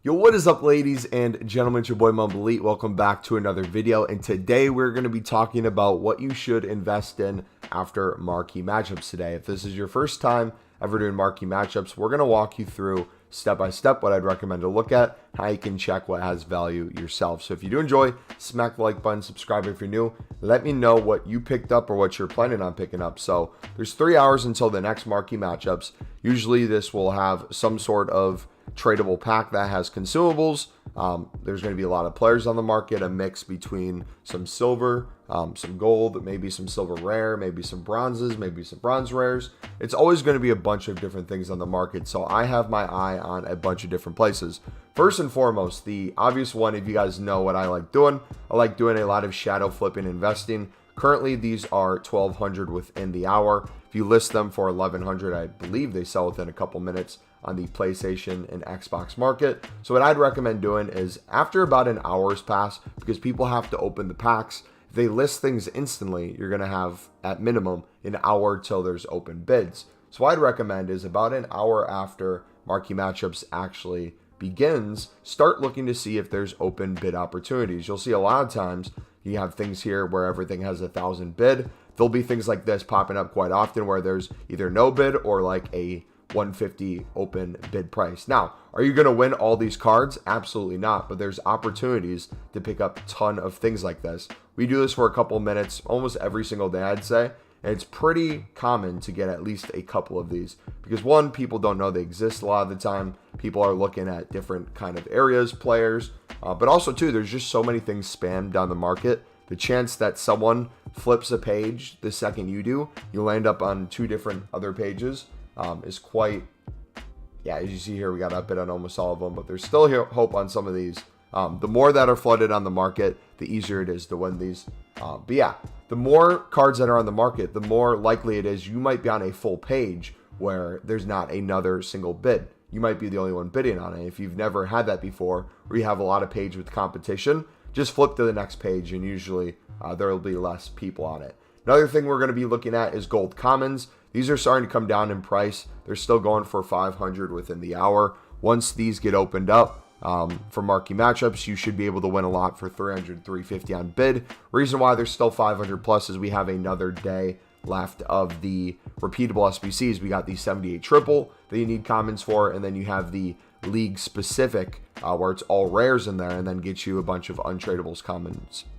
Yo, what is up, ladies and gentlemen? It's your boy Mumble Elite. Welcome back to another video, and today we're going to be talking about what you should invest in after marquee matchups today. If this is your first time ever doing marquee matchups, we're going to walk you through step by step what I'd recommend to look at, how you can check what has value yourself. So if you do enjoy, smack the like button, subscribe if you're new. Let me know what you picked up or what you're planning on picking up. So there's 3 hours until the next marquee matchups. Usually this will have some sort of tradable pack that has consumables. There's going to be a lot of players on the market, a mix between some silver, some gold, maybe some silver rare, maybe some bronzes, maybe some bronze rares. It's always going to be a bunch of different things on the market, so I have my eye on a bunch of different places. First and foremost, the obvious one, if you guys know what I like doing a lot of shadow flipping investing. Currently, these are 1,200 within the hour. If you list them for 1,100, I believe they sell within a couple minutes on the PlayStation and Xbox market. So what I'd recommend doing is after about an hour's pass, because people have to open the packs, if they list things instantly, you're going to have at minimum an hour till there's open bids. So what I'd recommend is about an hour after marquee matchups actually begins, start looking to see if there's open bid opportunities. You'll see a lot of times you have things here where everything has 1,000 bid. There'll be things like this popping up quite often where there's either no bid or like a 150 open bid price. Now, are you going to win all these cards? Absolutely not, but there's opportunities to pick up a ton of things like this. We do this for a couple minutes almost every single day, I'd say, and it's pretty common to get at least a couple of these because one, people don't know they exist a lot of the time. People are looking at different kind of areas, players, but also too, there's just so many things spammed down the market. The chance that someone flips a page the second you do, you'll end up on 2 different other pages. Is quite, yeah, as you see here, we got up bid on almost all of them, but there's still hope on some of these. The more that are flooded on the market, the easier it is to win these. But yeah, the more cards that are on the market, the more likely it is you might be on a full page where there's not another single bid. You might be the only one bidding on it. If you've never had that before, or you have a lot of page with competition, just flip to the next page and usually there will be less people on it. Another thing we're going to be looking at is gold commons. These are starting to come down in price. They're still going for 500 within the hour. Once these get opened up for marquee matchups, you should be able to win a lot for 300, 350 on bid. Reason why they're still 500 plus is we have another day left of the repeatable SBCs. We got the 78 triple that you need commons for, and then you have the league specific where it's all rares in there and then gets you a bunch of untradables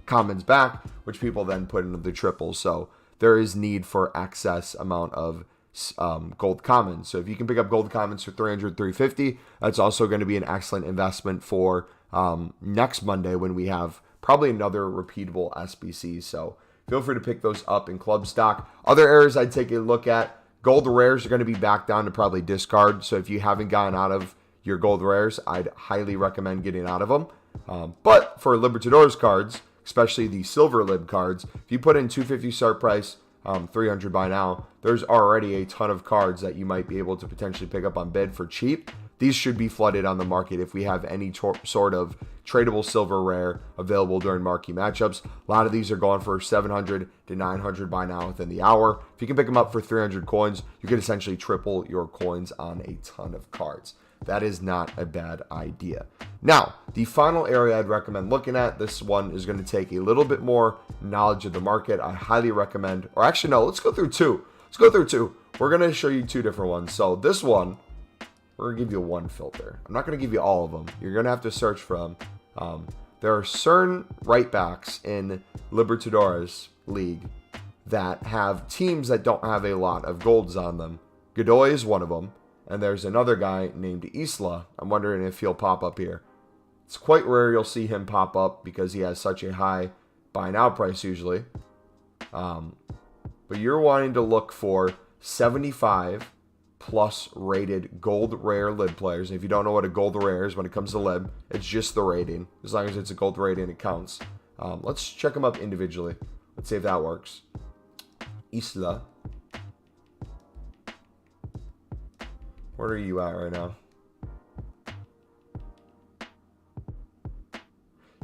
commons back, which people then put into the triples. So there is need for excess amount of gold commons. So if you can pick up gold commons for 300, 350, that's also going to be an excellent investment for next Monday when we have probably another repeatable SBC. So feel free to pick those up in club stock. Other areas I'd take a look at, gold rares are going to be back down to probably discard. So if you haven't gotten out of your gold rares, I'd highly recommend getting out of them. But for Libertadores cards, especially the silver lib cards, if you put in 250 start price, 300 by now, there's already a ton of cards that you might be able to potentially pick up on bid for cheap. These should be flooded on the market if we have any sort of tradable silver rare available during marquee matchups. A lot of these are going for 700 to 900 by now within the hour. If you can pick them up for 300 coins, you could essentially triple your coins on a ton of cards. That is not a bad idea. Now, the final area I'd recommend looking at, this one is going to take a little bit more knowledge of the market. I highly recommend, or actually no, let's go through 2. We're going to show you 2 different ones. So this one, we're going to give you one filter. I'm not going to give you all of them. You're going to have to search from. There are certain right backs in Libertadores League that have teams that don't have a lot of golds on them. Godoy is one of them. And there's another guy named Isla. I'm wondering if he'll pop up here. It's quite rare you'll see him pop up because he has such a high buy now price usually. But you're wanting to look for 75 plus rated gold rare lib players. And if you don't know what a gold rare is when it comes to lib, it's just the rating. As long as it's a gold rating, it counts. Let's check them up individually. Let's see if that works. Isla. Where are you at right now?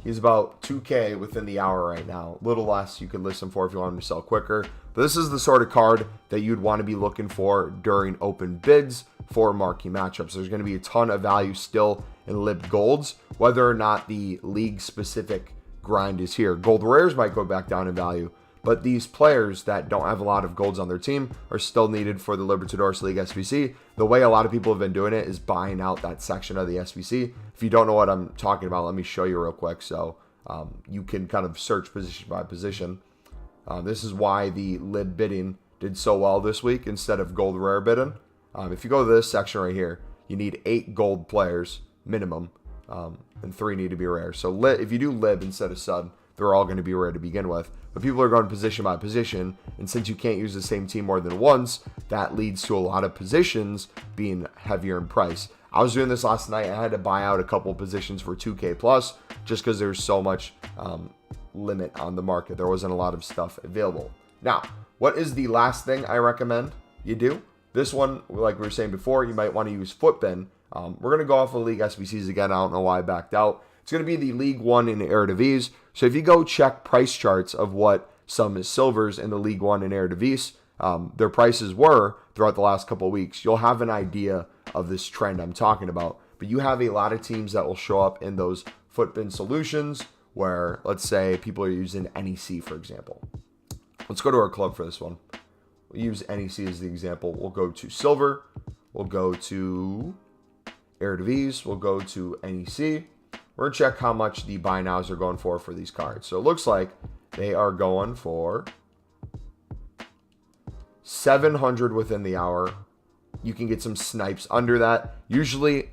He's about 2K within the hour right now. A little less you could list him for if you want him to sell quicker. But this is the sort of card that you'd want to be looking for during open bids for marquee matchups. There's going to be a ton of value still and lib golds, whether or not the league specific grind is here. Gold rares might go back down in value, but these players that don't have a lot of golds on their team are still needed for the Libertadores League SBC. The way a lot of people have been doing it is buying out that section of the SBC. If you don't know what I'm talking about, let me show you real quick so you can kind of search position by position. This is why the lib bidding did so well this week instead of gold rare bidding. If you go to this section right here, you need 8 gold players minimum, and 3 need to be rare. So if you do lib instead of sud, they're all going to be rare to begin with. But people are going position by position, and since you can't use the same team more than once, that leads to a lot of positions being heavier in price. I was doing this last night. I had to buy out a couple positions for 2K plus just because there's so much limit on the market. There wasn't a lot of stuff available. Now, what is the last thing I recommend you do? This one, like we were saying before, you might want to use Footbin. We're going to go off of League SBCs again. I don't know why I backed out. It's going to be the League 1 in Eredivisie. So if you go check price charts of what some silvers in the League 1 in Eredivisie, their prices were throughout the last couple of weeks, you'll have an idea of this trend I'm talking about. But you have a lot of teams that will show up in those Footbin solutions where, let's say, people are using NEC, for example. Let's go to our club for this one. We'll use NEC as the example. We'll go to silver. We'll go to Eredivisie. We'll go to NEC. We're going to check how much the buy nows are going for these cards. So it looks like they are going for 700 within the hour. You can get some snipes under that. Usually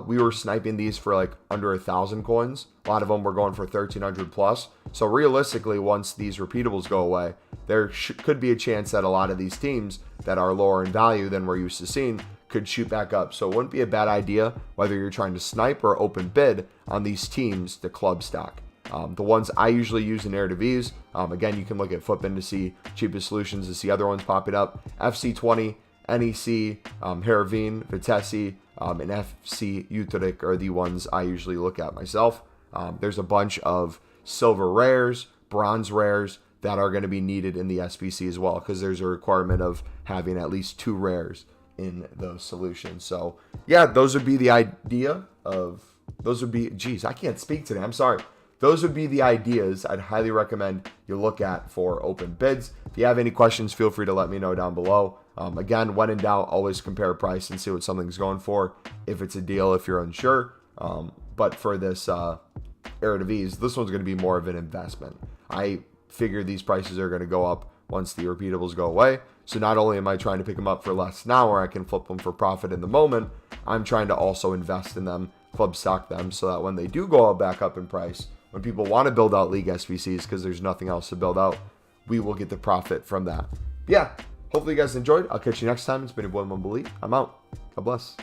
we were sniping these for like under 1,000 coins. A lot of them were going for 1,300 plus. So realistically, once these repeatables go away, there could be a chance that a lot of these teams that are lower in value than we're used to seeing could shoot back up. So it wouldn't be a bad idea, whether you're trying to snipe or open bid on these teams, to club stack. The ones I usually use in Eredivisie, again, you can look at Footbin to see cheapest solutions, to see other ones popping up. FC20, NEC, Heerenveen, Vitesse, and FC Utrecht are the ones I usually look at myself. There's a bunch of silver rares, bronze rares that are going to be needed in the SBC as well, because there's a requirement of having at least 2 rares in those solutions. So yeah, those would be the idea of, geez, I can't speak today. I'm sorry. Those would be the ideas I'd highly recommend you look at for open bids. If you have any questions, feel free to let me know down below. Again, when in doubt, always compare price and see what something's going for. If it's a deal, if you're unsure. But for this Eredivisie, this one's going to be more of an investment. I figure these prices are going to go up once the repeatables go away. So not only am I trying to pick them up for less now where I can flip them for profit in the moment, I'm trying to also invest in them, club stock them, so that when they do go back up in price, when people want to build out League SBCs because there's nothing else to build out, we will get the profit from that. Yeah, hopefully you guys enjoyed. I'll catch you next time. It's been your boy Mumble Elite. I'm out. God bless.